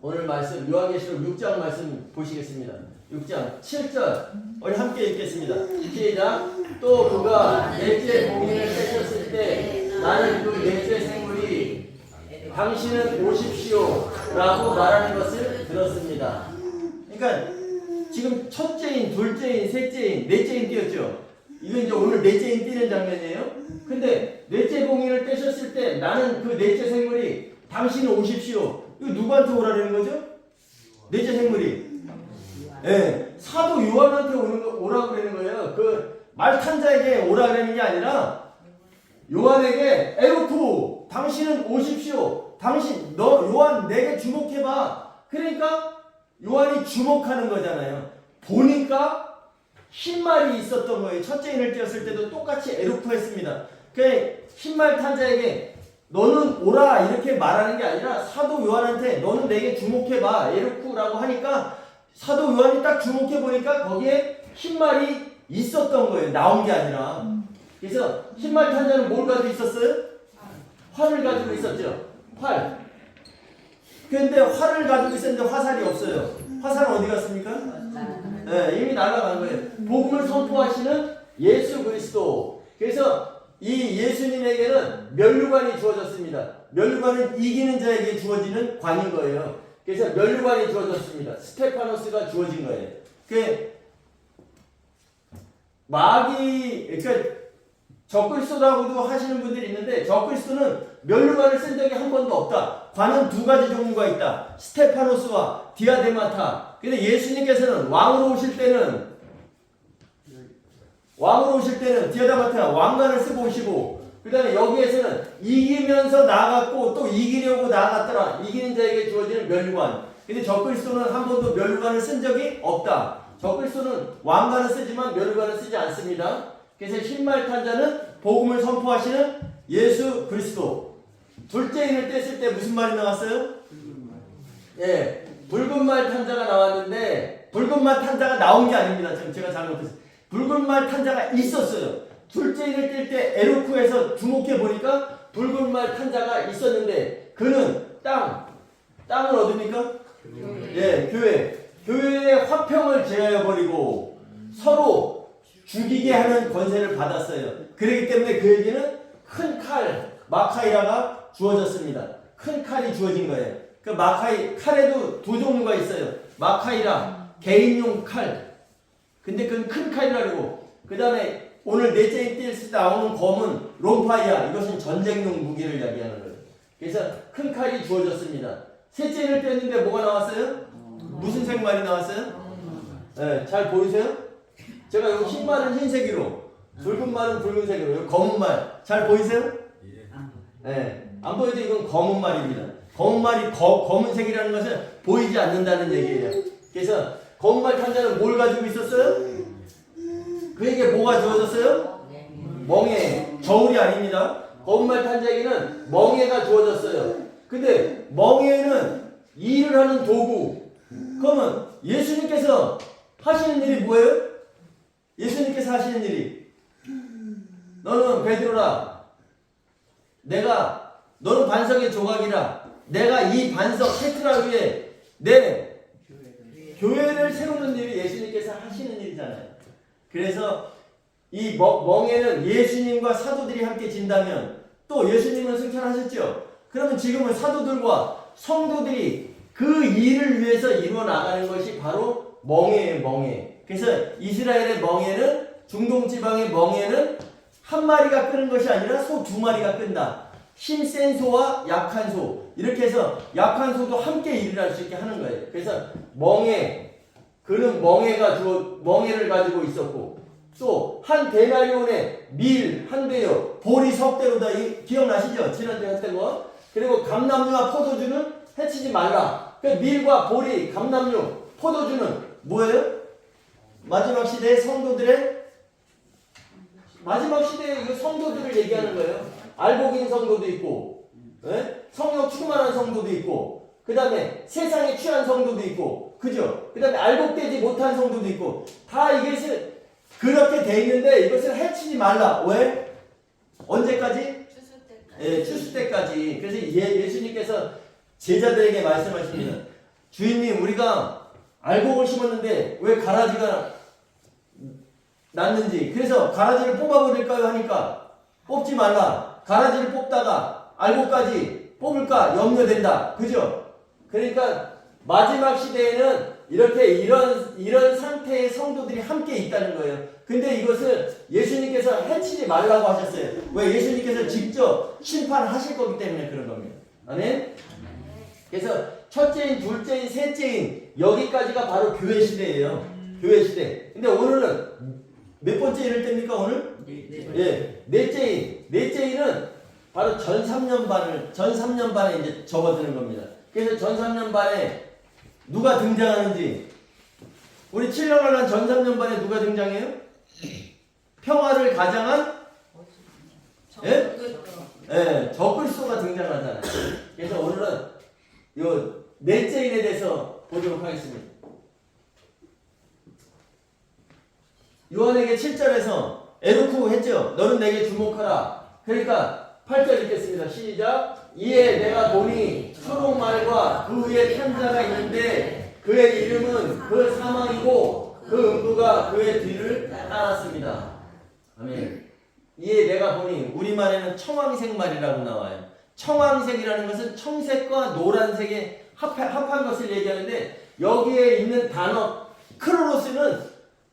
오늘 말씀 요한계시록 6장 말씀 보시겠습니다. 6장 7절 우리 함께 읽겠습니다. 시작. 또 그가 넷째 봉인을 떼셨을 때 나는 그 넷째 생물이 당신은 오십시오 라고 말하는 것을 들었습니다. 그러니까 지금 첫째인, 둘째인, 셋째인, 넷째인 띄었죠. 이건 이제 오늘 넷째인 띄는 장면이에요. 근데 넷째 봉인을 떼셨을 때 나는 그 넷째 생물이 당신은 오십시오. 이거 누구한테 오라는 거죠? 넷째 생물이. 예, 사도 요한한테 오라고 그러는 거예요. 그 말 탄 자에게 오라 그러는 게 아니라 요한에게 에로쿠 당신은 오십시오. 당신 너 요한 내게 주목해봐. 그러니까 요한이 주목하는 거잖아요. 보니까 흰말이 있었던 거예요. 첫째인을 띄었을 때도 똑같이 에로쿠 했습니다. 그 흰말 탄 자에게 너는 오라 이렇게 말하는 게 아니라 사도 요한한테 너는 내게 주목해봐 에로쿠라고 하니까 사도 요한이 딱 주목해 보니까 거기에 흰말이 있었던 거예요. 나온 게 아니라. 그래서 흰말 탄 자는 뭘 가지고 있었어요? 활을 가지고 있었죠. 활. 그런데 활을 가지고 있었는데 화살이 없어요. 화살은 어디 갔습니까? 네, 이미 날아간 거예요. 복음을 선포하시는 예수 그리스도. 그래서 이 예수님에게는 면류관이 주어졌습니다. 면류관은 이기는 자에게 주어지는 관인 거예요. 그래서 면류관이 주어졌습니다. 스테파노스가 주어진 거예요. 그 마귀, 그러니까 적그리스도라고도 하시는 분들이 있는데 적그리스도는 면류관을 쓴 적이 한 번도 없다. 관은 두 가지 종류가 있다. 스테파노스와 디아데마타. 근데 예수님께서는 왕으로 오실 때는 디아데마타 왕관을 쓰고 오시고 그 다음에 여기에서는 이기면서 나아갔고 또 이기려고 나아갔더라. 이기는 자에게 주어지는 면류관. 근데 적그리스도는 한 번도 면류관을 쓴 적이 없다. 적그리스도는 왕관을 쓰지만 면류관을 쓰지 않습니다. 그래서 흰말 탄 자는 복음을 선포하시는 예수 그리스도. 둘째인을 뗐을 때 무슨 말이 나왔어요? 예, 붉은 말 탄 자가 나왔는데 붉은 말 탄 자가 나온 게 아닙니다. 지금 제가 잘못했어요. 붉은 말 탄 자가 있었어요. 둘째인을 뗄 때 에로쿠에서 주목해 보니까 붉은 말 탄 자가 있었는데 그는 땅은 어디입니까? 예, 교회. 교회의 화평을 제하여 버리고 서로 죽이게 하는 권세를 받았어요. 그렇기 때문에 그에게는 큰 칼, 마카이라가 주어졌습니다. 큰 칼이 주어진 거예요. 그 마카이, 칼에도 두 종류가 있어요. 마카이라, 개인용 칼. 근데 그건 큰 칼이라고. 그 다음에 오늘 넷째인 뛸 때 나오는 검은 롬파이아. 이것은 전쟁용 무기를 이야기하는 거예요. 그래서 큰 칼이 주어졌습니다. 셋째를 뗐는데 뭐가 나왔어요? 무슨 색말이 나왔어요? 네, 잘 보이세요? 제가 여기 흰 말은 흰색으로, 붉은 말은 붉은색으로, 여기 검은 말 잘 보이세요? 네, 안 보여도 이건 검은 말입니다. 검은 말이 검은색이라는 것은 보이지 않는다는 얘기예요. 그래서 검은 말 탄 자는 뭘 가지고 있었어요? 그에게 뭐가 주어졌어요? 멍에. 저울이 아닙니다. 검은 말 탄 자에게는 멍에가 주어졌어요. 근데 멍에는 일을 하는 도구. 그러면 예수님께서 하시는 일이 뭐예요? 예수님께서 하시는 일이 너는 베드로라. 너는 반석의 조각이라. 내가 이 반석 페트라 위에 내 교회를 세우는 일이 예수님께서 하시는 일이잖아요. 그래서 이 멍에는 예수님과 사도들이 함께 진다면 또 예수님은 승천하셨죠. 그러면 지금은 사도들과 성도들이 그 일을 위해서 이루어 나가는 것이 바로 멍에예요, 멍에. 그래서 이스라엘의 멍에는, 중동 지방의 멍에는 한 마리가 끄는 것이 아니라 소 두 마리가 끈다. 힘센 소와 약한 소. 이렇게 해서 약한 소도 함께 일을 할 수 있게 하는 거예요. 그래서 멍에, 그는 멍에를 가지고 있었고, 또 한 데나리온에 밀 한 대요, 보리 석 대로다. 기억나시죠? 지난주에 했던 거. 그리고 감람류와 포도주는 해치지 말라. 그 밀과 보리, 감람류, 포도주는 뭐예요? 마지막 시대의 성도들의 마지막 시대의 성도들을 얘기하는 거예요. 알복인 성도도 있고, 성령 충만한 성도도 있고, 그 다음에 세상에 취한 성도도 있고, 그죠? 그 다음에 알복되지 못한 성도도 있고, 다 이것을 그렇게 돼 있는데 이것을 해치지 말라. 왜? 언제까지? 추수 때까지. 그래서 예수님께서 제자들에게 말씀하십니다. 주인님 우리가 알곡을 심었는데 왜 가라지가 났는지, 그래서 가라지를 뽑아버릴까요 하니까 뽑지 말라. 가라지를 뽑다가 알곡까지 뽑을까 염려된다. 그죠? 그러니까 마지막 시대에는 이렇게 이런 상태의 성도들이 함께 있다는 거예요. 근데 이것을 예수님께서 해치지 말라고 하셨어요. 왜? 예수님께서 직접 심판하실 거기 때문에 그런 겁니다. 아멘? 그래서 첫째인, 둘째인, 셋째인 여기까지가 바로 교회 시대예요. 교회 시대. 근데 오늘은 몇 번째 일을 뗍니까 오늘? 예, 넷째인은 바로 전 3년반에 이제 접어드는 겁니다. 그래서 전 3년반에 누가 등장하는지, 우리 7년간 전 3년반에 누가 등장해요? 평화를 가장한 예? 예, 적그리스도가 등장하잖아요. 그래서 오늘은 요 넷째인에 대해서 보도록 하겠습니다. 요한에게 7절에서 에놓고 했죠. 너는 내게 주목하라. 그러니까 8절 읽겠습니다. 시작. 이에 내가 보니 초록말과 그 위에 탄자가 있는데 그의 이름은 그 사망이고 그 음부가 그의 뒤를 따랐습니다. 아멘. 이에 내가 보니, 우리말에는 청황색말이라고 나와요. 청황색이라는 것은 청색과 노란색의 합한 것을 얘기하는데, 여기에 있는 단어 크로노스는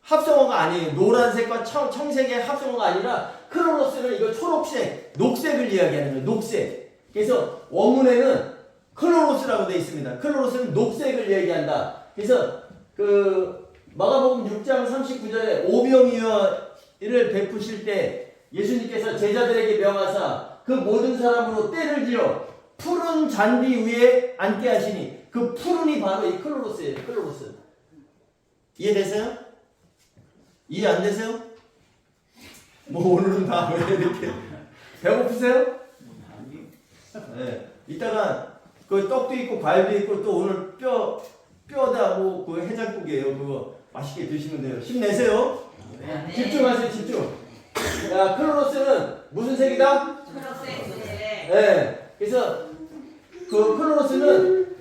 합성어가 아니에요. 노란색과 청색의 합성어가 아니라 크로노스는 이거 초록색, 녹색을 이야기하는 거예요. 녹색. 그래서 원문에는 클로로스라고 되어 있습니다. 클로로스는 녹색을 얘기한다. 그래서 그 마가복음 6장 39절에 오병이어를 베푸실 때 예수님께서 제자들에게 명하사 그 모든 사람으로 떼를 지어 푸른 잔디 위에 앉게 하시니, 그 푸른이 바로 이 클로로스예요. 클로로스. 이해되세요? 이해 안 되세요? 뭐 오늘은 다 왜 이렇게 배고프세요? 네. 이따가 그 떡도 있고 과일도 있고 또 오늘 뼈다고 그 해장국이에요. 그거 맛있게 드시면 돼요. 힘내세요. 네. 집중하세요. 집중. 야, 클로로스는 무슨 색이다? 초록색. 네. 그래서 그 클로로스는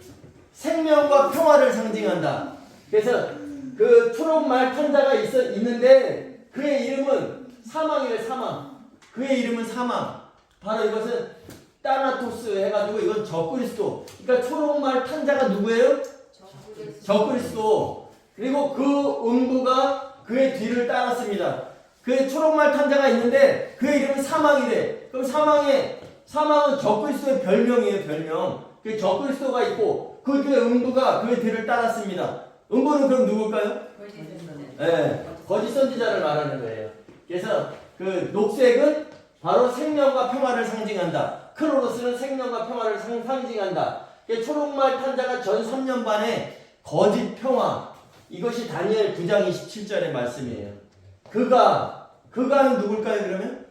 생명과 평화를 상징한다. 그래서 그 초록말 탄자가 있는데 그의 이름은 사망이래. 사망. 그의 이름은 사망. 바로 이것은 따나토스 해가지고 이건 적그리스도. 그러니까 초록말 탄자가 누구예요? 적그리스도. 그리고 그 음부가 그의 뒤를 따랐습니다. 그의 초록말 탄자가 있는데 그의 이름은 사망이래. 그럼 사망은 적그리스도의 별명이에요. 별명. 그 적그리스도가 있고 그 뒤에 음부가 그의 뒤를 따랐습니다. 음부는 그럼 누굴까요? 네, 거짓 선지자를 말하는 거예요. 그래서 그 녹색은 바로 생명과 평화를 상징한다. 클로로스는 생명과 평화를 상징한다. 초록말 탄자가 전 3년 반에 거짓 평화, 이것이 다니엘 9장 27절의 말씀이에요. 그가는 누굴까요 그러면?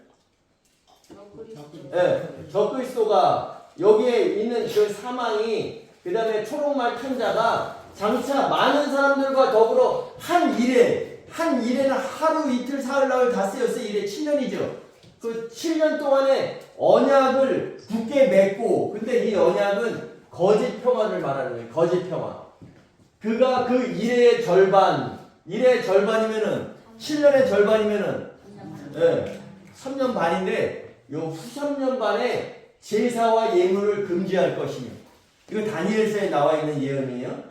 네, 적그리스도가 여기에 있는 그 사망이, 그 다음에 초록말 탄자가 장차 많은 사람들과 더불어 한 일에는 하루 이틀 사흘 나흘 다 쓰였어요. 일에 7년이죠. 그 7년 동안에 언약을 굳게 맺고, 근데 이 언약은 거짓 평화를 말하는 거예요. 거짓 평화. 그가 그 일의 절반이면은 7년의 절반이면은 3년 반인데 요 후 3년 반에 제사와 예물을 금지할 것이며, 이거 다니엘서에 나와 있는 예언이에요.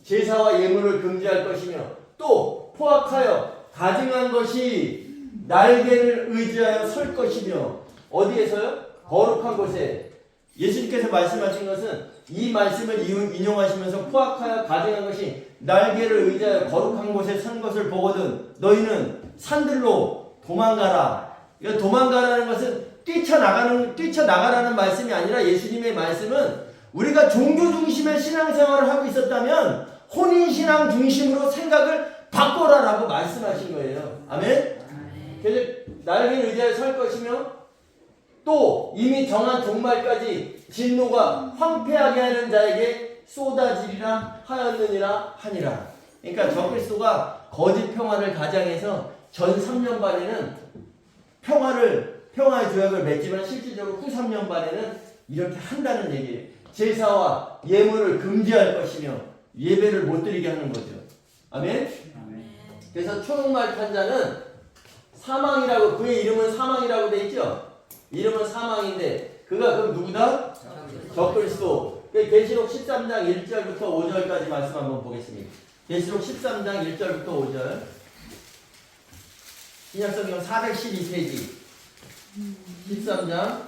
제사와 예물을 금지할 것이며, 또 포악하여 가증한 것이 날개를 의지하여 설 것이며, 어디에서요? 거룩한 곳에. 예수님께서 말씀하신 것은 이 말씀을 인용하시면서 포악하여 가증한 것이 날개를 의지하여 거룩한 곳에 선 것을 보거든 너희는 산들로 도망가라. 이거 도망가라는 것은 뛰쳐나가라는 말씀이 아니라, 예수님의 말씀은 우리가 종교 중심의 신앙생활을 하고 있었다면 혼인신앙 중심으로 생각을 바꿔라라고 말씀하신 거예요. 아멘? 그래서 날개를 의지하여 설 것이며, 또 이미 정한 종말까지 진노가 황폐하게 하는 자에게 쏟아지리라 하였느니라 하니라. 그러니까 적그리스도가 거짓 평화를 가장해서 전 3년 반에는 평화의 조약을 맺지만 실질적으로 후 3년 반에는 이렇게 한다는 얘기예요. 제사와 예물을 금지할 것이며, 예배를 못 드리게 하는 거죠. 아멘? 그래서 초록말 탄자는 사망이라고, 그의 이름은 사망이라고 돼 있죠? 이름은 사망인데 그가 그럼 누구다? 적그리스도. 계시록 13장 1절부터 5절까지 말씀 한번 보겠습니다. 계시록 13장 1절부터 5절. 신약성경 412페이지 13장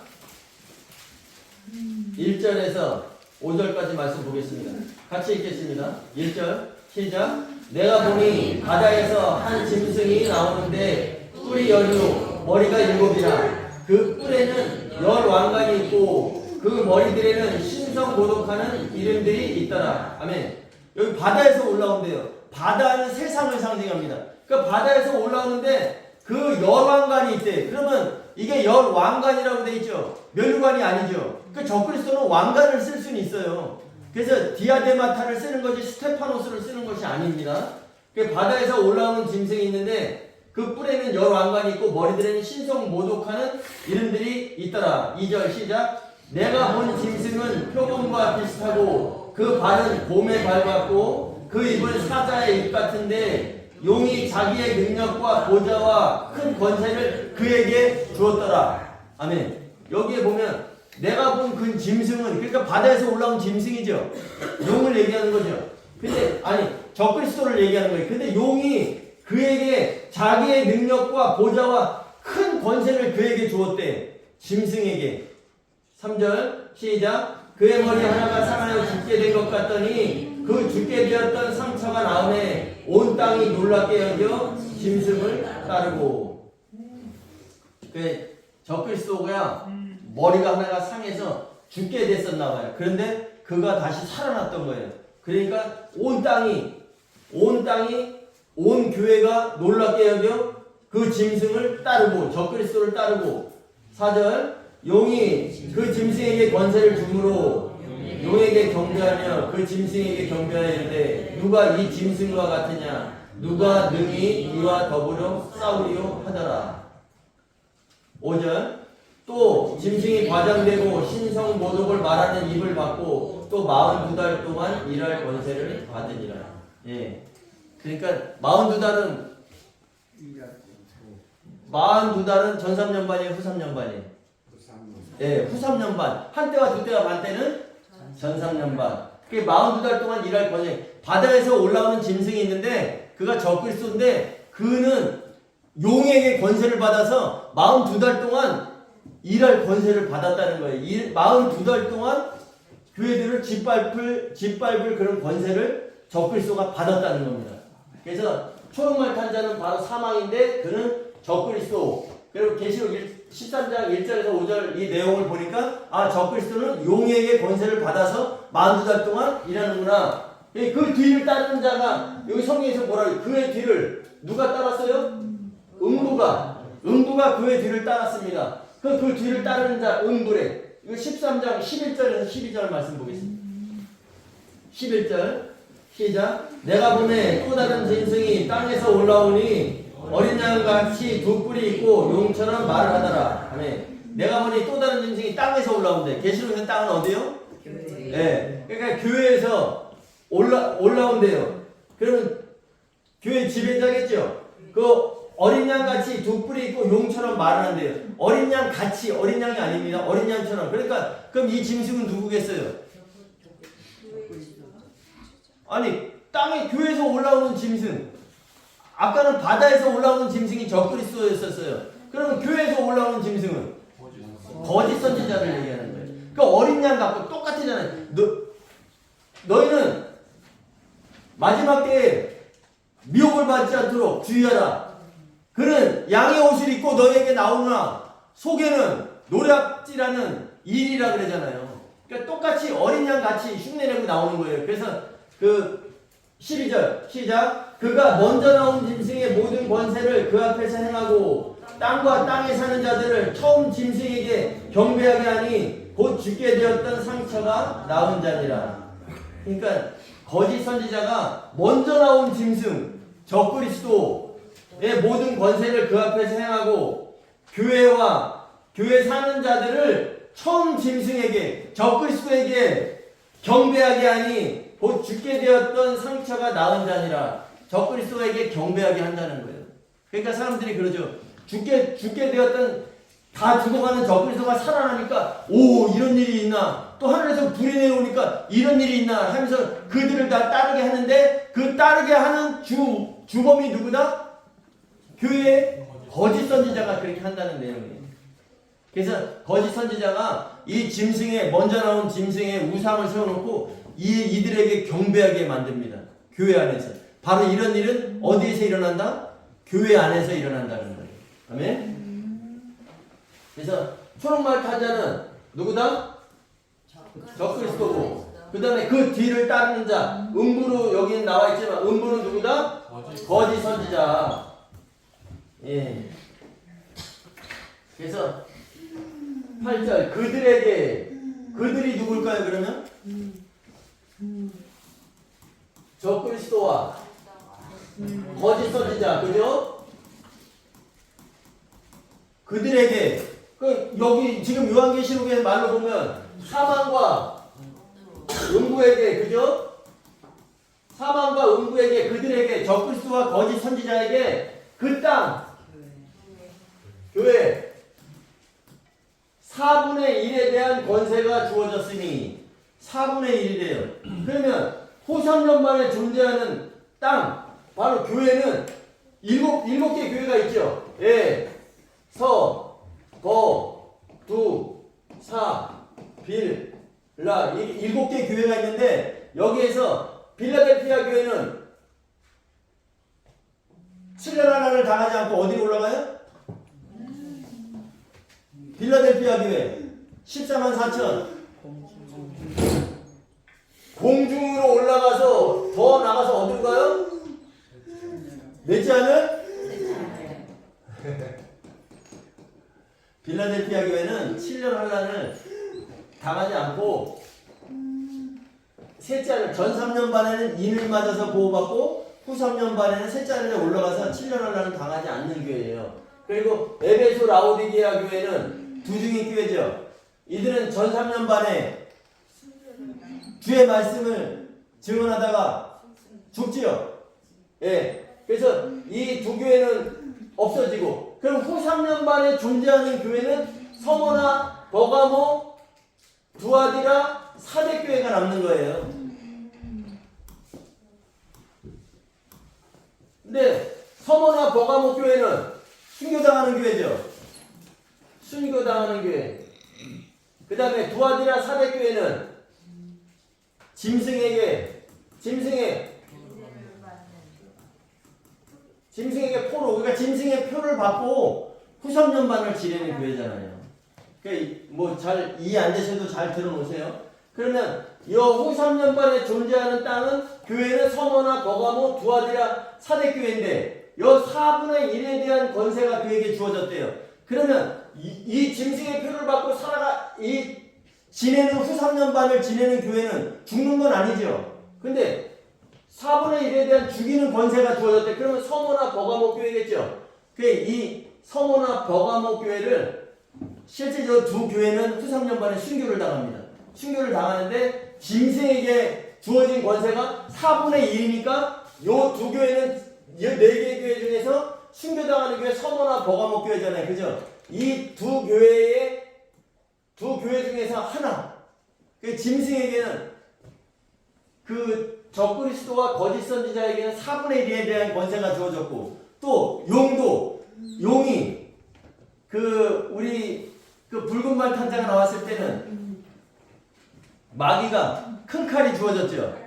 1절에서 5절까지 말씀 보겠습니다. 같이 읽겠습니다. 1절 시작. 내가 보니 바다에서 한 짐승이 나오는데 뿔이 10이요 머리가 7이라. 그 뿔에는 10왕관이 있고 그 머리들에는 신성모독하는 이름들이 있더라. 아멘. 여기 바다에서 올라온대요. 바다는 세상을 상징합니다. 그러니까 바다에서 올라오는데 그 10왕관이 있대. 그러면 이게 10왕관이라고 돼 있죠. 멸관이 아니죠. 그 적그리스도는 왕관을 쓸 수는 있어요. 그래서 디아데마타를 쓰는 것이 스테파노스를 쓰는 것이 아닙니다. 그 바다에서 올라오는 짐승이 있는데 그 뿔에는 10왕관이 있고 머리들에는 신성 모독하는 이름들이 있더라. 2절 시작. 내가 본 짐승은 표범과 비슷하고 그 발은 곰의 발 같고 그 입은 사자의 입 같은데 용이 자기의 능력과 보좌와 큰 권세를 그에게 주었더라. 아멘. 여기에 보면 내가 본 그 짐승은, 그러니까 바다에서 올라온 짐승이죠. 용을 얘기하는 거죠. 근데 아니 적그리스도를 얘기하는 거예요. 근데 용이 그에게 자기의 능력과 보좌와 큰 권세를 그에게 주었대. 짐승에게. 3절 시작. 그의 머리 하나가 상하여 죽게 된 것 같더니 그 죽게 되었던 상처가 나음에 온 땅이 놀랍게 여겨 짐승을 따르고. 그 적그리스도가 머리가 하나가 상해서 죽게 됐었나 봐요. 그런데 그가 다시 살아났던 거예요. 그러니까 온 땅이 온 교회가 놀랍게 여겨 그 짐승을 따르고 적그리스도를 따르고. 4절 용이 그 짐승에게 권세를 주므로 용에게 경배하며 그 짐승에게 경배하여 이르되 누가 이 짐승과 같으냐 누가 능히 이와 더불어 싸우리요 하더라. 5절 또 짐승이 과장되고 신성 모독을 말하는 입을 받고 또 42달 동안 일할 권세를 받으니라. 예. 그러니까 42달은 전 3년반이에요, 후 3년반이에요? 예, 후 3년반. 한때와 두때와 반때는 전 3년반. 그게 42달 동안 일할 권세. 바다에서 올라오는 짐승이 있는데 그가 적그리스도인데 그는 용에게 권세를 받아서 42달 동안 일할 권세를 받았다는 거예요. 42달 동안 교회들을 짓밟을 그런 권세를 적그리스도가 받았다는 겁니다. 그래서 초록말 탄자는 바로 사망인데 그는 적그리스도. 그리고 계시록 13장 1절에서 5절 이 내용을 보니까 적그리스도는 용에게 권세를 받아서 42달 동안 일하는구나. 그 뒤를 따르는 자가 여기 성경에서 뭐라고 그의 뒤를 누가 따랐어요? 음부가 그의 뒤를 따랐습니다. 그 뒤를 따르는 자 음부래. 이거 13장 11절에서 12절 말씀 보겠습니다. 11절 시작. 내가 보매 또 다른 짐승이 땅에서 올라오니 어린 양같이 두 뿔이 있고 용처럼 말을 하더라. 아멘. 내가 보니 또 다른 짐승이 땅에서 올라온대. 계시록의 땅은 어디요? 네. 그러니까 교회에서 올라온대요. 그러면 교회 지배자겠죠. 그 어린 양같이 두 뿔이 있고 용처럼 말을 한대요. 어린 양 같이, 어린 양이 아닙니다. 어린 양처럼. 그러니까 그럼 이 짐승은 누구겠어요? 아니 땅에 교회에서 올라오는 짐승. 아까는 바다에서 올라오는 짐승이 적그리스도였었어요. 그러면 교회에서 올라오는 짐승은 거짓 선지자를 얘기하는 거예요. 그러니까 어린 양 같고 똑같잖아요. 너희는 마지막 때에 미혹을 받지 않도록 주의하라. 그는 양의 옷을 입고 너희에게 나오나 속에는 노략질하는 일이라 그러잖아요. 그러니까 똑같이 어린 양 같이 흉내내고 나오는 거예요. 그래서 그 12절 시작. 그가 먼저 나온 짐승의 모든 권세를 그 앞에서 행하고 땅과 땅에 사는 자들을 처음 짐승에게 경배하게 하니 곧 죽게 되었던 상처가 나온 자니라. 그러니까 거짓 선지자가 먼저 나온 짐승 적그리스도의 모든 권세를 그 앞에서 행하고 교회와 교회 사는 자들을 처음 짐승에게 적그리스도에게 경배하게 하니 곧 죽게 되었던 상처가 나은 자니라. 적그리스도에게 경배하게 한다는 거예요. 그러니까 사람들이 그러죠. 죽게 되었던 다 죽어가는 적그리스도가 살아나니까 오 이런 일이 있나, 또 하늘에서 불이 내려오니까 이런 일이 있나 하면서 그들을 다 따르게 하는데, 그 따르게 하는 주범이 누구다? 교회의 거짓 선지자가 그렇게 한다는 내용이에요. 그래서 거짓 선지자가 이 짐승의 먼저 나온 짐승의 우상을 세워놓고 이들에게 경배하게 만듭니다. 교회 안에서. 바로 이런 일은 어디에서 일어난다? 교회 안에서 일어난다는 거예요. 아멘. 그래서 초록말 탄자는 누구다? 적그리스도고, 그 다음에 그 뒤를 따르는 자, 음부로 여기는 나와 있지만 음부는 누구다? 거짓 선지자. 예. 그래서 8절 그들이 누굴까요? 그러면 적그리스도와 거짓 선지자, 그죠? 그들에게 여기 지금 요한계시록의 말로 보면 사망과 음부에게, 그죠? 사망과 음부에게, 그들에게, 적그리스도와 거짓 선지자에게 그 땅, 교회 4분의 1에 대한 권세가 주어졌으니 4분의 1이래요. 그러면 후3년 만에 존재하는 땅, 바로 교회는 일곱 개 교회가 있죠. 예, 서, 거, 두, 사, 빌, 라, 이 7개 교회가 있는데, 여기에서 빌라델피아 교회는 7년 하나를 당하지 않고 어디로 올라가요? 빌라델피아 교회 14만 4천 공중으로 올라가서 더 나가서 어디로 가요? 넷째 하늘? 빌라델피아 교회는 7년 환란을 당하지 않고 셋째 하늘, 전 3년 반에는 인을 맞아서 보호받고 후 3년 반에는 셋째 하늘에 올라가서 7년 환란을 당하지 않는 교회예요. 그리고 에베소 라오디게아 교회는 두중인 교회죠. 이들은 전 3년 반에 주의 말씀을 증언하다가 죽지요. 예. 그래서 이 두 교회는 없어지고, 그럼 후 3년 반에 존재하는 교회는 서머나 버가모, 두아디라, 사대교회가 남는 거예요. 근데 서머나 버가모 교회는 순교당하는 교회죠. 순교당하는 교회. 그 다음에 두아디라 사대교회는 짐승에게 포로, 그러니까 짐승의 표를 받고 후 3년 반을 지내는 교회잖아요. 그러니까 뭐 잘 이해 안 되셔도 잘 들어놓으세요. 그러면 이 후 3년 반에 존재하는 땅은, 교회는 서머나 버가모, 두아디라 사대교회인데 이 4분의 1에 대한 권세가 그에게 주어졌대요. 그러면 이 짐승의 표를 받고 지내는 후 3년 반을 지내는 교회는 죽는 건 아니죠. 근데 4분의 1에 대한 죽이는 권세가 주어졌대. 그러면 서머나 버가모 교회겠죠. 이 서머나 버가모 교회를 실제 저 두 교회는 후 3년 반에 순교를 당합니다. 순교를 당하는데 짐승에게 주어진 권세가 4분의 1이니까 요 두 교회는 이 4개의 교회 중에서 순교당하는 교회 서머나 버가모 교회잖아요. 그죠? 이 두 교회 중에서 하나. 그 짐승에게는, 그 적그리스도와 거짓 선지자에게는 4분의 1에 대한 권세가 주어졌고, 또 용이 우리 붉은 말 탄자가 나왔을 때는 마귀가 큰 칼이 주어졌죠.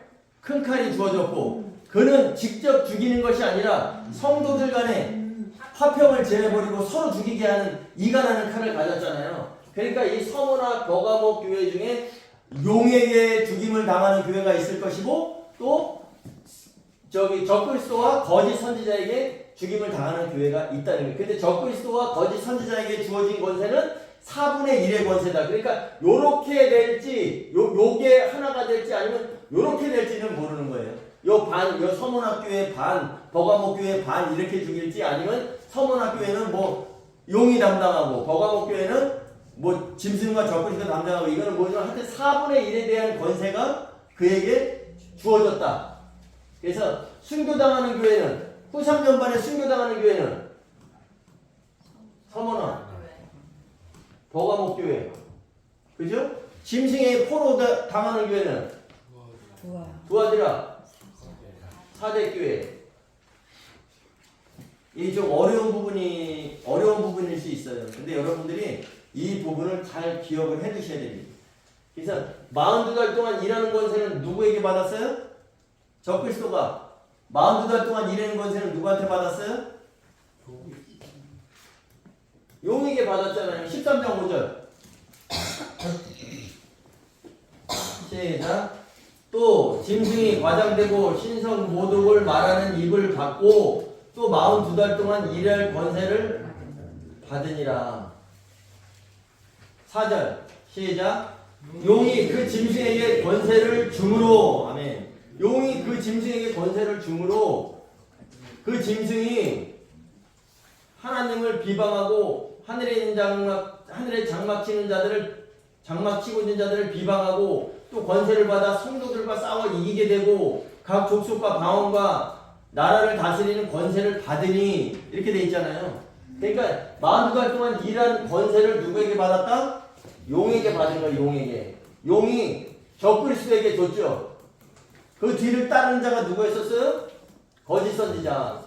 큰 칼이 주어졌고, 그는 직접 죽이는 것이 아니라 성도들 간에 화평을 제해버리고 서로 죽이게 하는 이간하는 칼을 가졌잖아요. 그러니까 이 서머나 버가모 교회 중에 용에게 죽임을 당하는 교회가 있을 것이고, 또 적그리스도와 거짓 선지자에게 죽임을 당하는 교회가 있다는 거예요. 근데 적그리스도와 거짓 선지자에게 주어진 권세는 4분의 1의 권세다. 그러니까 요렇게 될지, 요게 하나가 될지 아니면 요렇게 될지는 모르는 거예요. 요 서문학교회 반, 버가목교회 반 이렇게 죽일지, 아니면 서문학교회는 뭐 용이 담당하고 버가목교회는 뭐 짐승과 적그리스도가 담당하고 이거는 뭐죠? 하여튼 4분의 1에 대한 권세가 그에게 주어졌다. 그래서 순교당하는 교회는 후3년반에 순교당하는 교회는 서머나 버가목 교회 그죠? 짐승의 포로 당하는 교회는 두아디라 4대 교회. 이 좀 어려운 부분일 수 있어요. 근데 여러분들이 이 부분을 잘 기억을 해 두셔야 됩니다. 그래서 42달 동안 일하는 권세는 누구에게 받았어요? 적그리스도가 42달 동안 일하는 권세는 누구한테 받았어요? 용에게 받았잖아요. 13장 5절 시작. 또 짐승이 과장되고 신성 모독을 말하는 입을 받고 또 42달 동안 일할 권세를 받으니라. 4절 시작. 용이 그 짐승에게 권세를 주므로 아멘. 용이 그 짐승에게 권세를 주므로 그 짐승이 하나님을 비방하고 하늘에 장막 치는 자들을 장막 치고 있는 자들을 비방하고 또 권세를 받아 성도들과 싸워 이기게 되고 각 족속과 방언과 나라를 다스리는 권세를 받으니 이렇게 돼 있잖아요. 그러니까 42달 동안 일한 권세를 누구에게 받았다? 용에게 받은 거예요. 용에게. 용이 적그리스도에게 줬죠. 그 뒤를 따르는 자가 누구였었어요? 거짓 선지자.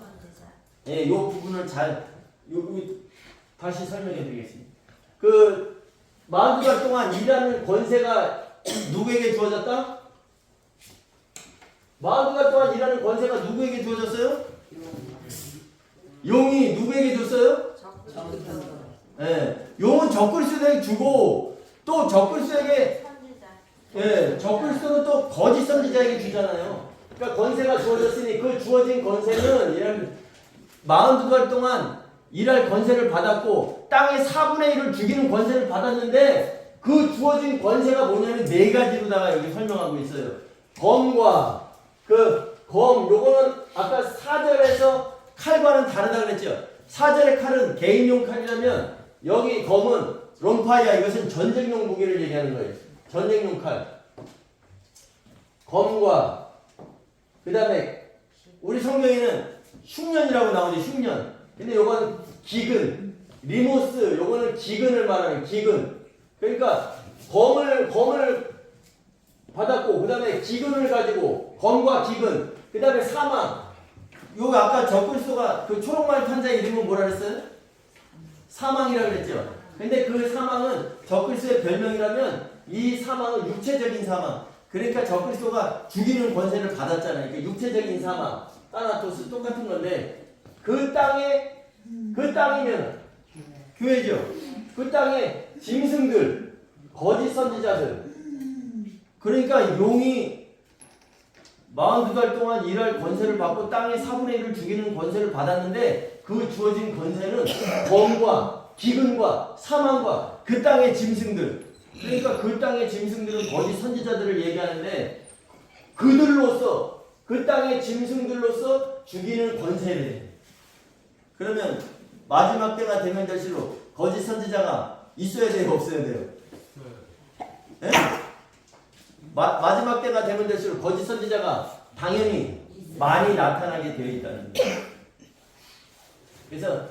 예, 이 부분을 다시 설명해 드리겠습니다. 그 42달 동안 일하는 권세가 누구에게 주어졌다? 42달 동안 일하는 권세가 누구에게 주어졌어요? 용이 누구에게 줬어요? 예, 용은 적그리스도에게 주고 또 적그리스도에게 적그리스도는 또 거짓 선지자에게 주잖아요. 그러니까 권세가 주어졌으니 그 주어진 권세는 이런 42달 동안 일할 권세를 받았고 땅의 4분의 1을 죽이는 권세를 받았는데 그 주어진 권세가 뭐냐면 4가지로다가 여기 설명하고 있어요. 검과 요거는 아까 4절에서 칼과는 다르다 그랬죠. 4절의 칼은 개인용 칼이라면 여기 검은 롬파이아 이것은 전쟁용 무기를 얘기하는 거예요. 전쟁용 칼. 검과 그 다음에 우리 성경에는 흉년이라고 나오죠. 흉년. 근데 요건 기근. 리모스 요거는 기근을 말하는 기근. 그러니까 검을 받았고 그 다음에 기근을 가지고 검과 기근 그 다음에 사망. 요 아까 적그리스도가 그 초록말 탄 자의 이름은 뭐라 그랬어요? 사망이라고 그랬죠. 근데 그 사망은 적그리스도의 별명이라면 이 사망은 육체적인 사망. 그러니까 적그리스도가 죽이는 권세를 받았잖아요. 그러니까 육체적인 사망. 따나토스 똑같은 건데 그 땅이면 교회죠. 그 땅에 짐승들, 거짓 선지자들. 그러니까 용이 42달 동안 일할 권세를 받고 땅의 4분의 1을 죽이는 권세를 받았는데 그 주어진 권세는 검과 기근과 사망과 그 땅의 짐승들. 그러니까 그 땅의 짐승들은 거짓 선지자들을 얘기하는데 그들로서 그 땅의 짐승들로서 죽이는 권세를. 그러면 마지막 때가 되면 될수록 거짓 선지자가 있어야 돼요, 없어야 돼요? 네? 마지막 때가 되면 될수록 거짓 선지자가 당연히 많이 나타나게 되어 있다는 거예요. 그래서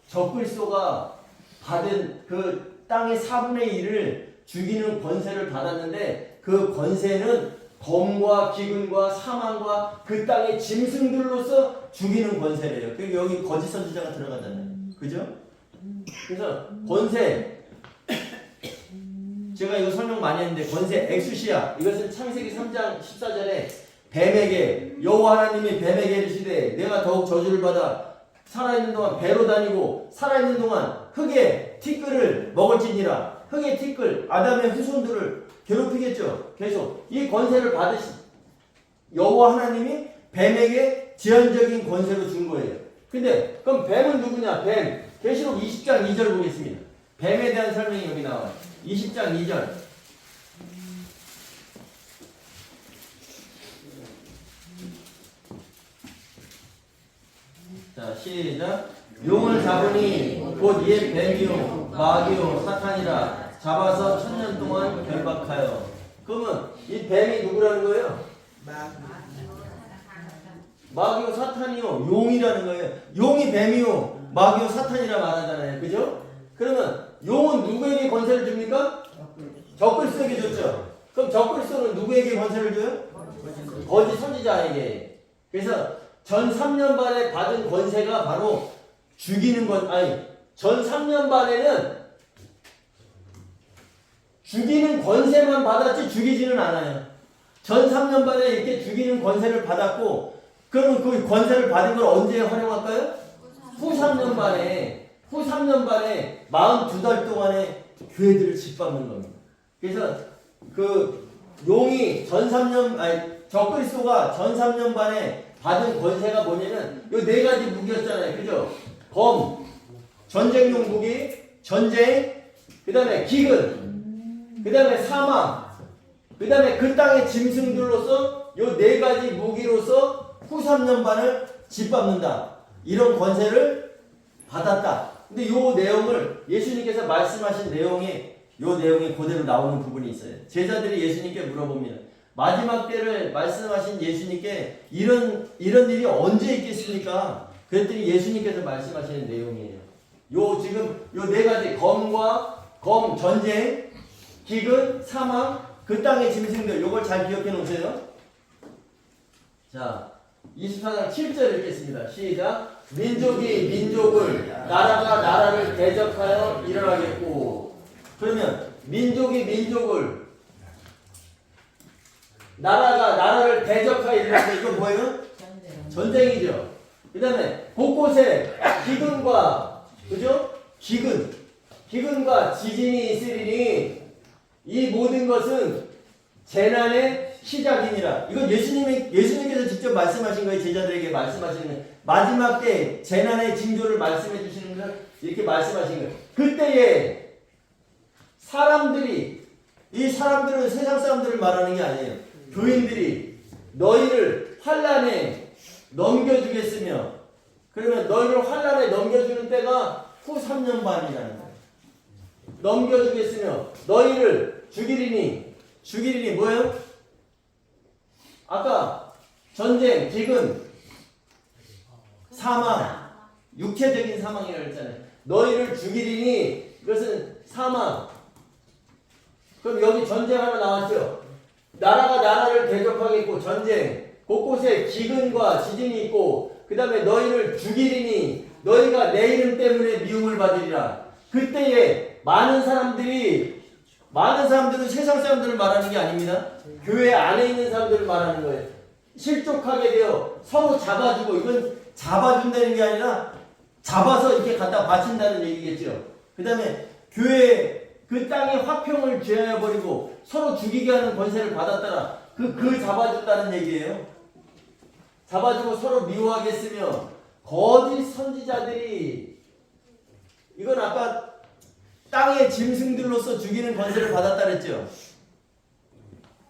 적그리스도가 받은 그 땅의 4분의 1을 죽이는 권세를 받았는데 그 권세는 검과 기근과 사망과 그 땅의 짐승들로서 죽이는 권세래요. 그러니까 여기 거짓 선지자가 들어가잖아요. 그죠? 그래서 권세 제가 이거 설명 많이 했는데 권세 엑수시아 이것은 창세기 3장 14절에 뱀에게 여호와 하나님이 뱀에게 이르시되 내가 더욱 저주를 받아 살아있는 동안 배로 다니고 살아있는 동안 흙의 티끌을 먹을지니라. 흙의 티끌 아담의 후손들을 괴롭히겠죠. 계속 이 권세를 받으신 여호와 하나님이 뱀에게 제한적인 권세로 준 거예요. 근데 그럼 뱀은 누구냐? 뱀 계시록 20장 2절 보겠습니다. 뱀에 대한 설명이 여기 나와요. 20장 2절. 자, 시작. 용을 잡으니 곧 옛 뱀이요 마귀요 사탄이라 잡아서 1000년 동안 결박하여. 그러면 이 뱀이 누구라는 거예요? 마귀요 사탄이요 용이라는 거예요. 용이 뱀이요 마귀요 사탄이라 말하잖아요. 그죠? 그러면 용은 누구에게 권세를 줍니까? 적그리스도에게 줬죠. 그럼 적그리스도는 누구에게 권세를 줘요? 거짓 선지자에게. 그래서 전 3년 반에 받은 권세가 바로 죽이는 건 전 3년 반에는 죽이는 권세만 받았지 죽이지는 않아요. 전 3년 반에 이렇게 죽이는 권세를 받았고, 그러면 그 권세를 받은 걸 언제 활용할까요? 후 3년 반에 42달 동안에 교회들을 짓밟는 겁니다. 그래서 그 용이 적그리스도가 전 3년 반에 받은 권세가 뭐냐면 요 4가지 무기였잖아요. 그죠? 검, 전쟁용 무기, 전쟁, 그 다음에 기근, 그 다음에 사망, 그 다음에 그 땅의 짐승들로서 요 4가지 무기로서 후 3년 반을 짓밟는다. 이런 권세를 받았다. 근데 요 내용을 예수님께서 말씀하신 내용이 요 내용이 그대로 나오는 부분이 있어요. 제자들이 예수님께 물어봅니다. 마지막 때를 말씀하신 예수님께 이런 일이 언제 있겠습니까? 그랬더니 예수님께서 말씀하시는 내용이에요. 지금 요 4가지 검, 전쟁, 기근, 사망, 그 땅의 짐승들, 요걸 잘 기억해 놓으세요. 자, 24장 7절 읽겠습니다. 시작. 민족이 민족을, 나라가 나라를 대적하여 일어나겠고. 그러면 민족이 민족을, 나라가 나라를 대적하여 일어나겠고. 이건 뭐예요? 전쟁이죠. 그 다음에 곳곳에 기근과, 그죠? 기근과 지진이 있으리니 이 모든 것은 재난의 시작이니라. 이건 예수님께서 직접 말씀하신 거예요. 제자들에게 말씀하시는 거예요. 마지막 때 재난의 징조를 말씀해 주시는 걸 이렇게 말씀하신 거예요. 그때에 이 사람들은 세상 사람들을 말하는 게 아니에요. 교인들이 너희를 환난에 넘겨주겠으며, 그러면 너희를 환난에 넘겨주는 때가 후 3년 반이라는 거예요. 넘겨주겠으며 너희를 죽이리니 뭐예요? 아까 전쟁, 기근, 사망, 육체적인 사망이라고 했잖아요. 너희를 죽이리니 이것은 사망. 그럼 여기 전쟁 하나 나왔죠. 나라가 나라를 대적하겠고 전쟁, 곳곳에 기근과 지진이 있고, 그 다음에 너희를 죽이리니 너희가 내 이름 때문에 미움을 받으리라. 그때에 많은 사람들은 세상 사람들을 말하는 게 아닙니다. 교회 안에 있는 사람들을 말하는 거예요. 실족하게 되어 서로 잡아주고, 이건 잡아준다는 게 아니라 잡아서 이렇게 갖다 바친다는 얘기겠죠. 그 다음에 교회 그 땅에 화평을 죄하여 버리고 서로 죽이게 하는 권세를 받았다라. 그 잡아준다는 얘기예요. 잡아주고 서로 미워하게 했으며 거짓 선지자들이, 이건 아까 땅의 짐승들로서 죽이는 권세를 받았다 그랬죠.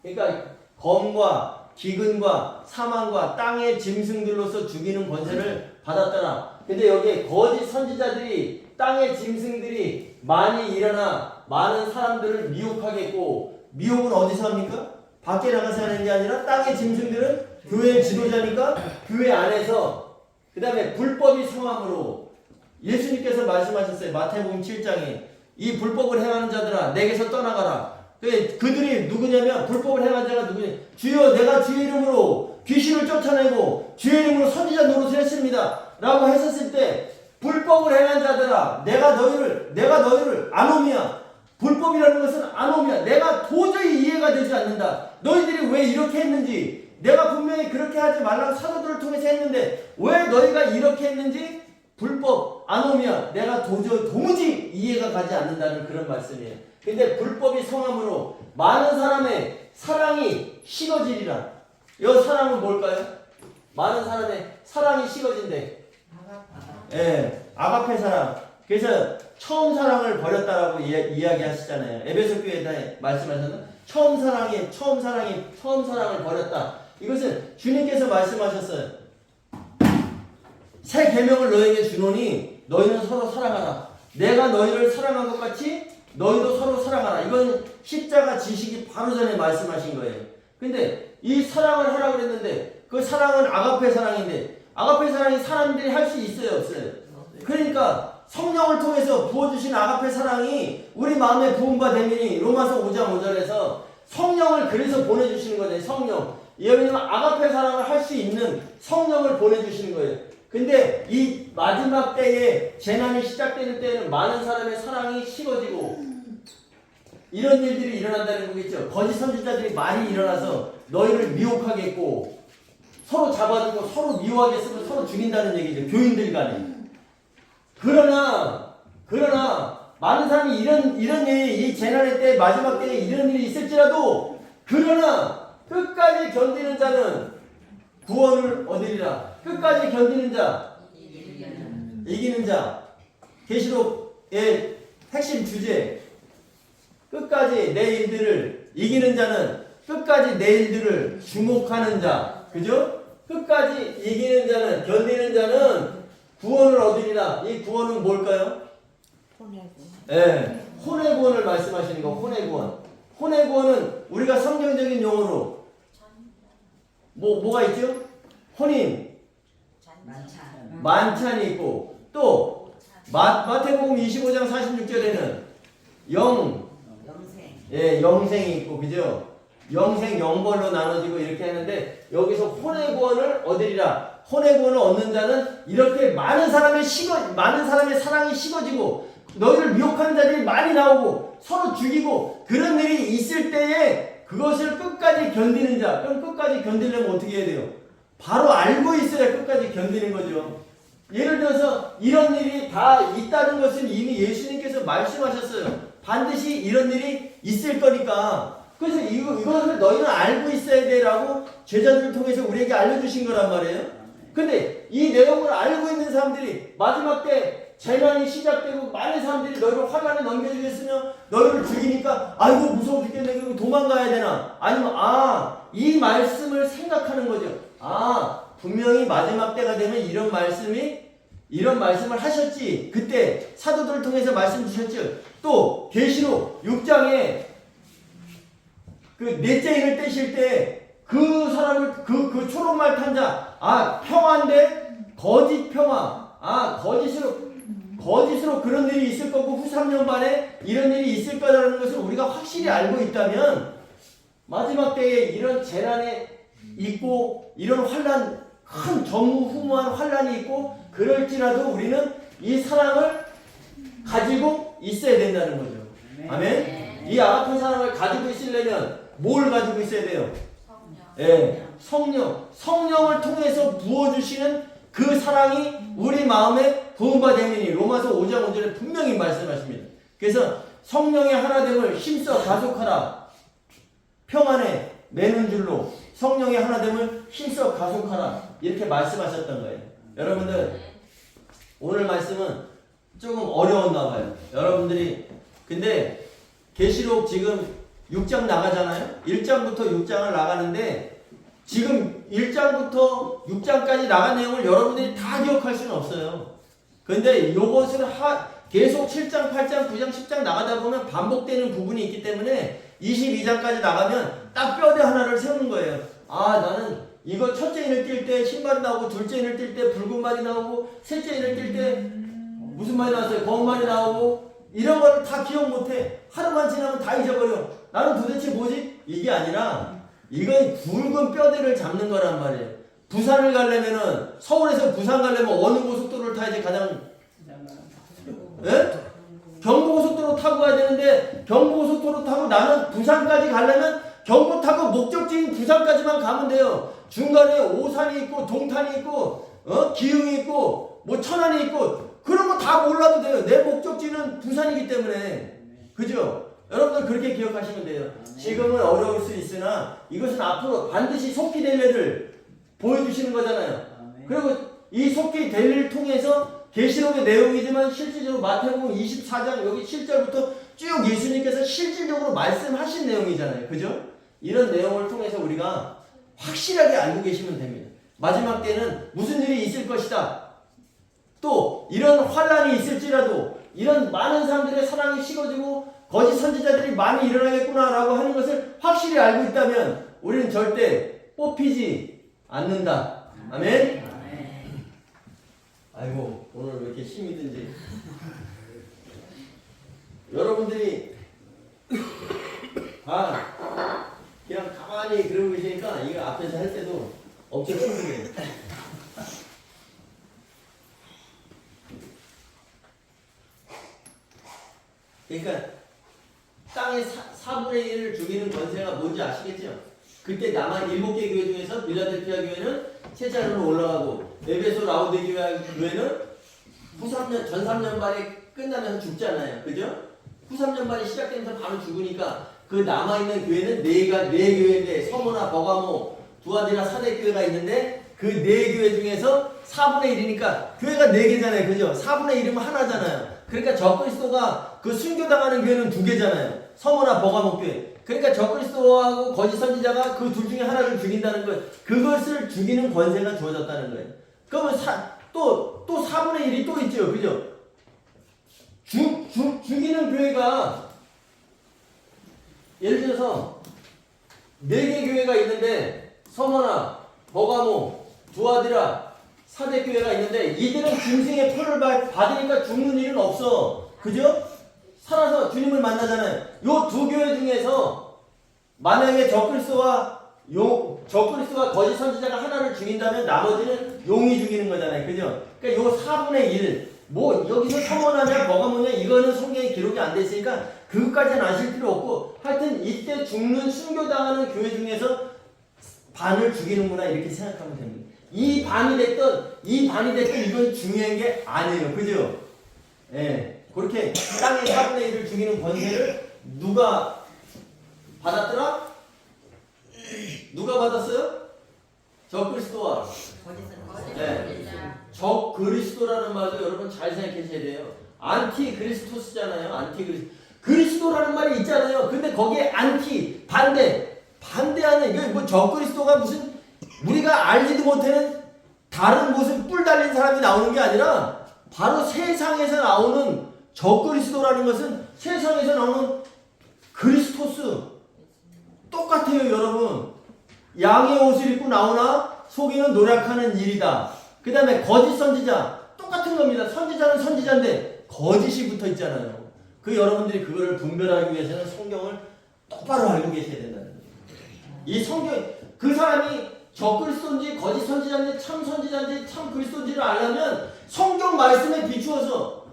그러니까 검과 기근과 사망과 땅의 짐승들로서 죽이는 권세를 받았더라. 근데 여기에 거짓 선지자들이, 땅의 짐승들이 많이 일어나 많은 사람들을 미혹하겠고, 미혹은 어디서 합니까? 밖에 나가서 하는 게 아니라 땅의 짐승들은 교회의 지도자니까 교회 안에서, 그 다음에 불법이 성함으로 예수님께서 말씀하셨어요. 마태복음 7장에 이 불법을 행하는 자들아 내게서 떠나가라. 그들이 누구냐면, 불법을 행한 자가 누구냐? 주여 내가 주의 이름으로 귀신을 쫓아내고 주의 이름으로 선지자 노릇을 했습니다 라고 했었을 때, 불법을 행한 자들아 내가 너희를 아노미야. 불법이라는 것은 아노미야. 내가 도저히 이해가 되지 않는다. 너희들이 왜 이렇게 했는지, 내가 분명히 그렇게 하지 말라고 사도들을 통해서 했는데 왜 너희가 이렇게 했는지, 불법, 아노미야. 내가 도무지 이해가 가지 않는다는 그런 말씀이에요. 근데 불법이 성함으로 많은 사람의 사랑이 식어지리라. 이 사랑은 뭘까요? 많은 사람의 사랑이 식어진대. 아가페 사랑. 그래서 처음 사랑을 버렸다라고 이야기하시잖아요. 에베소 교회에 말씀하셨는 처음 사랑을 버렸다. 이것은 주님께서 말씀하셨어요. 새 계명을 너에게 주노니 너희는 서로 사랑하라. 내가 너희를 사랑한 것 같이 너희도 서로 사랑하라. 이건 십자가 지시기 바로 전에 말씀하신 거예요. 근데 이 사랑을 하라고 그랬는데 그 사랑은 아가페 사랑인데 아가페 사랑이 사람들이 할 수 있어요, 없어요? 그러니까 성령을 통해서 부어주신 아가페 사랑이 우리 마음에 부음과 되면이 로마서 5장 5절에서 성령을 그래서 보내주시는 거예요. 성령. 왜냐면 아가페 사랑을 할 수 있는 성령을 보내주시는 거예요. 근데 이 마지막 때에 재난이 시작되는 때에는 많은 사람의 사랑이 식어지고 이런 일들이 일어난다는 거겠죠. 거짓 선지자들이 많이 일어나서 너희를 미혹하겠고 서로 잡아주고 서로 미워하겠으면 서로 죽인다는 얘기죠. 교인들 간에. 그러나 많은 사람이 이런 일이 이 재난의 때 마지막 때에 이런 일이 있을지라도 그러나 끝까지 견디는 자는 구원을 얻으리라. 끝까지 견디는 자, 이기는 자. 계시록의 핵심 주제. 끝까지 내 일들을 이기는 자는 끝까지 내 일들을 주목하는 자. 그죠? 끝까지 이기는 자는 견디는 자는 구원을 얻으리라. 이 구원은 뭘까요? 혼의 구원. 네, 혼의 구원을 말씀하시는 거. 혼의 구원. 혼의 구원은 우리가 성경적인 용어로 뭐가 있죠? 혼인, 만찬이 있고 또 마태복음 25장 46절에는 영생이 있고 그죠? 영생 영벌로 나눠지고 이렇게 하는데 여기서 혼의 구원을 얻으리라. 혼의 구원을 얻는 자는 이렇게 많은 사람의 사랑이 식어지고 너희를 미혹하는 자들이 많이 나오고 서로 죽이고 그런 일이 있을 때에 그것을 끝까지 견디는 자. 그럼 끝까지 견디려면 어떻게 해야 돼요? 바로 알고 있어야 끝까지 견디는 거죠. 예를 들어서 이런 일이 다 있다는 것은 이미 예수님께서 말씀하셨어요. 반드시 이런 일이 있을 거니까. 그래서 이것을 너희는 알고 있어야 돼라고 제자들을 통해서 우리에게 알려주신 거란 말이에요. 근데 이 내용을 알고 있는 사람들이 마지막 때 재난이 시작되고 많은 사람들이 너희를 환난에 넘겨주겠으며 너희를 죽이니까 아이고 무서워 죽겠네 그리고 도망가야 되나? 아니면 이 말씀을 생각하는 거죠. 분명히 마지막 때가 되면 이런 말씀을 하셨지. 그때 사도들을 통해서 말씀 주셨죠. 또 계시록 6장에 그 넷째 인을 떼실 때 그 사람을 그 초록말 탄 자 평화인데 거짓 평화 거짓으로 그런 일이 있을 거고 후 3년 반에 이런 일이 있을 거라는 것을 우리가 확실히 알고 있다면 마지막 때에 이런 재난에 있고 이런 환난 큰 전무후무한 환난이 있고 그럴지라도 우리는 이 사랑을 가지고 있어야 된다는 거죠. 아멘. 이 아가페 사랑을 가지고 있으려면 뭘 가지고 있어야 돼요? 성령을 통해서 부어주시는 그 사랑이 우리 마음에 부음과 되느니 로마서 5장 5절에 분명히 말씀하십니다. 그래서 성령의 하나됨을 힘써 가속하라. 평안에 매는 줄로 성령의 하나됨을 힘써 가속하라. 이렇게 말씀하셨던 거예요. 여러분들 오늘 말씀은 조금 어려웠나 봐요. 여러분들이 근데 계시록 지금 6장 나가잖아요. 1장부터 6장을 나가는데 지금 1장부터 6장까지 나간 내용을 여러분들이 다 기억할 수는 없어요. 근데 이것을 계속 7장, 8장, 9장, 10장 나가다 보면 반복되는 부분이 있기 때문에 22장까지 나가면 딱 뼈대 하나를 세우는 거예요. 나는 이거 첫째 인을 뛸 때 흰말이 나오고 둘째 인을 뛸 때 붉은 말이 나오고 셋째 인을 뛸 때 무슨 말이 나왔어요? 검은 말이 나오고 이런 거를 다 기억 못해. 하루만 지나면 다 잊어버려. 나는 도대체 뭐지? 이게 아니라 이건 굵은 뼈대를 잡는 거란 말이에요. 부산을 가려면은 서울에서 부산 가려면 어느 고속도로를 타야지 가장 경부고속도로 타고 가야 되는데 경부고속도로 타고 나는 부산까지 가려면 경부 타고 목적지인 부산까지만 가면 돼요. 중간에 오산이 있고 동탄이 있고 기흥이 있고 뭐 천안이 있고 그런 거 다 몰라도 돼요. 내 목적지는 부산이기 때문에. 그죠? 여러분들 그렇게 기억하시면 돼요. 지금은 어려울 수 있으나 이것은 앞으로 반드시 속히 될 일을 보여주시는 거잖아요. 그리고 이 속히 될 일을 통해서 계시록의 내용이지만 실질적으로 마태복음 24장 여기 7절부터 쭉 예수님께서 실질적으로 말씀하신 내용이잖아요. 그죠? 이런 내용을 통해서 우리가 확실하게 알고 계시면 됩니다. 마지막 때는 무슨 일이 있을 것이다. 또 이런 환란이 있을지라도 이런 많은 사람들의 사랑이 식어지고 거짓 선지자들이 많이 일어나겠구나라고 하는 것을 확실히 알고 있다면 우리는 절대 뽑히지 않는다. 아멘? 아이고 오늘 왜 이렇게 힘이 든지. 여러분들이 그냥 가만히 그러고 계시니까 이거 앞에서 할 때도 엄청 힘들어요. 그러니까 땅의 4분의 1을 죽이는 권세가 뭔지 아시겠죠? 그때 남아 7개 교회 중에서 빌라델피아 교회는 세자로 올라가고 에베소 라오디게아 교회는 전 3년발이 끝나면서 죽잖아요. 그죠? 후 3년발이 시작되면서 바로 죽으니까 그 남아있는 교회는 네 교회인데 서모나 버가모 두아디라 사대교회가 있는데 그 네 교회 중에서 4분의 1이니까 교회가 4개잖아요. 그죠? 4분의 1이면 하나잖아요. 그러니까 적그리스도가 그 순교당하는 교회는 2개잖아요. 서모나 버가모 교회. 그러니까 적그리스도하고 거짓 선지자가 그 둘 중에 하나를 죽인다는 걸, 그것을 죽이는 권세가 주어졌다는 거예요. 그러면 또 4분의 1이 또 있죠. 그죠? 죽이는 교회가 예를 들어서 4개 교회가 있는데 서머나 버가모 두아디라 사대교회가 있는데 이들은 중생의 표를 받으니까 죽는 일은 없어. 그죠? 살아서 주님을 만나잖아요. 요 2교회 중에서 만약에 적그리스도와 거짓 선지자가 하나를 죽인다면 나머지는 용이 죽이는 거잖아요. 그죠? 그러니까 요 4분의 1 뭐 여기서 서머나냐 버가모냐 이거는 성경에 기록이 안 돼 있으니까 그것까지는 아실 필요 없고 하여튼 이때 죽는 순교당하는 교회 중에서 반을 죽이는구나 이렇게 생각하면 됩니다. 이 반이 됐든 이건 중요한 게 아니에요. 그죠? 예. 그렇게 땅의 4분의 1을 죽이는 권세를 누가 받았더라? 누가 받았어요? 적그리스도와 네. 적그리스도라는 말도 여러분 잘 생각하셔야 돼요. 안티그리스토스잖아요. 그리스도라는 말이 있잖아요. 근데 거기에 반대하는 이게 뭐 적그리스도가 무슨 우리가 알지도 못하는 다른 무슨 뿔 달린 사람이 나오는 게 아니라 바로 세상에서 나오는 적그리스도라는 것은 세상에서 나오는 그리스토스 똑같아요. 여러분 양의 옷을 입고 나오나 속이는 노력하는 일이다. 그 다음에 거짓 선지자 똑같은 겁니다. 선지자는 선지자인데 거짓이 붙어 있잖아요. 그 여러분들이 그거를 분별하기 위해서는 성경을 똑바로 알고 계셔야 된다는 거예요. 이 성경 그 사람이 적그리스도인지 거짓 선지자인지 참 선지자인지 참 그리스도인지를 알려면 성경 말씀에 비추어서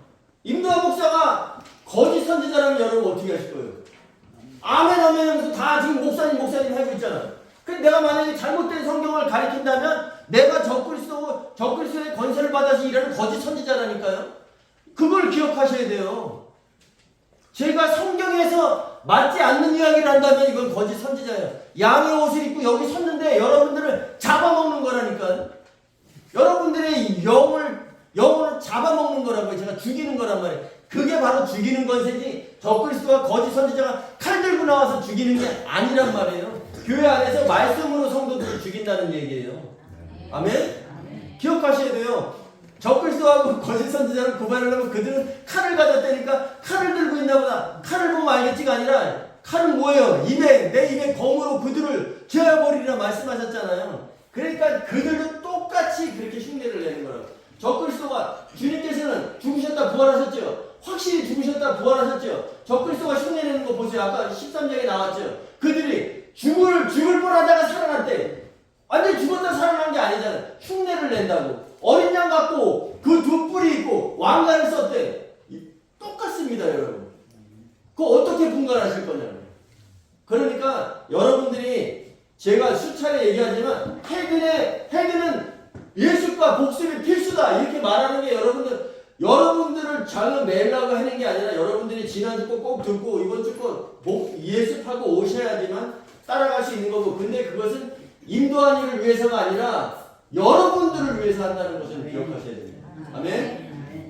임도하 목사가 거짓 선지자라면 여러분 어떻게 하실 거예요? 아멘 하면서 다 지금 목사님 하고 있잖아요. 근데 내가 만약에 잘못된 성경을 가리킨다면 내가 적그리스도의 권세를 받아서 일하는 거짓 선지자라니까요. 그걸 기억하셔야 돼요. 제가 성경에서 맞지 않는 이야기를 한다면 이건 거짓 선지자예요. 양의 옷을 입고 여기 섰는데 여러분들을 잡아먹는 거라니까요. 여러분들의 영혼을 잡아먹는 거라고요. 제가 죽이는 거란 말이에요. 그게 바로 죽이는 권세지 적그리스도와 거짓 선지자가 칼 들고 나와서 죽이는 게 아니란 말이에요. 교회 안에서 말씀으로 성도들을 죽인다는 얘기예요. 아멘? 기억하셔야 돼요. 적그리스도하고 거짓 선지자를 구분하려면 그들은 칼을 가졌다니까 칼을 들고 있나 보다. 칼을 보면 알겠지가 아니라 칼은 뭐예요? 내 입에 검으로 그들을 죄어버리리라 말씀하셨잖아요. 그러니까 그들도 똑같이 그렇게 흉내를 내는 거라고. 적그리스도가 주님께서는 죽으셨다 부활하셨죠. 확실히 죽으셨다 부활하셨죠. 적그리스도가 흉내내는 거 보세요. 아까 13장에 나왔죠. 그들이 죽을 뻔하다가 살아났대. 완전히 죽었다 살아난 게 아니잖아요. 흉내를 낸다고. 어린 양 같고 그 두 뿔이 있고 왕관을 썼대. 똑같습니다, 여러분. 그거 어떻게 분간하실 거냐고. 그러니까 여러분들이 제가 수차례 얘기하지만 헤드는 예수과 복습이 필수다 이렇게 말하는 게 여러분들을 장을 매려고 하는 게 아니라 여러분들이 지난주 꼭 듣고 이번 주 꼭 예습하고 오셔야지만 따라갈 수 있는 거고. 근데 그것은 인도하는 일을 위해서가 아니라 여러분들을 위해서 한다는 것을 기억하셔야 됩니다. 아멘.